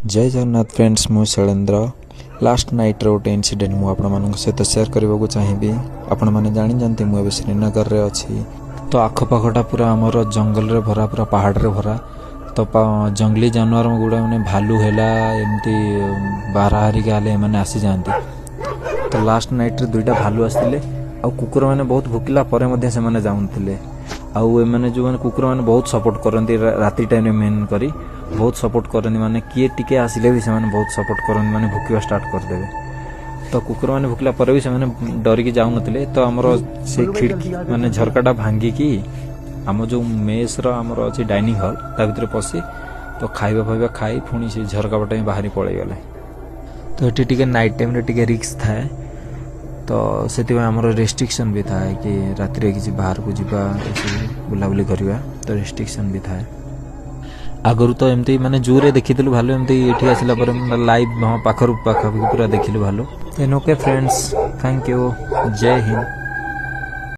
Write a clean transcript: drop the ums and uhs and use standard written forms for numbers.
जय जगन्नाथ फ्रेंड्स, मु Shailendra. Last night गोटे इनसीडेंट मुझे सहित सेयार करने को चाहिए। आपण मैंने जानी जानते मुझे श्रीनगर रे अच्छी तो आखपाखटा पूरा आमर जंगल रे भरा, पूरा पहाड़ रे भरा। तो जंगली जानवर गुड़ा मैंने भालू है एमती बारह हारिका मैंने आसी जाती। तो लास्ट नाइट रे दुईटा भालू आसते आ कुकुर मैंने बहुत भुकिला पर से जाऊे। आउ मैंने जो मैंने कुकुर मैंने बहुत सपोर्ट करती राति टाइम मेन करी बहुत सपोर्ट करनी माने किए टिके आसिले भी से बहुत सपोर्ट करनी माने भुकिवा स्टार्ट करदेवे। तो कुकुर मैंने भुकिला पर भी से डरिकी जाऊन। तो आमर से खिड़की माने झरकाटा भांगिकी आम जो मेस रमर अच्छी डाइनिंग हल ता भीतर पशि तो खाଇବା फाइबा खाई पुणी से झरका पटे बाहरी पड़े गले। तो ये टिके नाइट टाइम रे टिके रिस्क थाए। तो से आमर रेस्ट्रिक्शन भी थाए कि राति किसी बाहर को जीवा बुलाबुली करवा। तो रेस्ट्रिक्शन भी थाए। आगुरी तो एमती माने जूरे देखी भालू एमती ये आसला लाइव पाखर पाखापाखि पूरा देखिलु भालू। ओके फ्रेंड्स, थैंक यू, जय हिंद।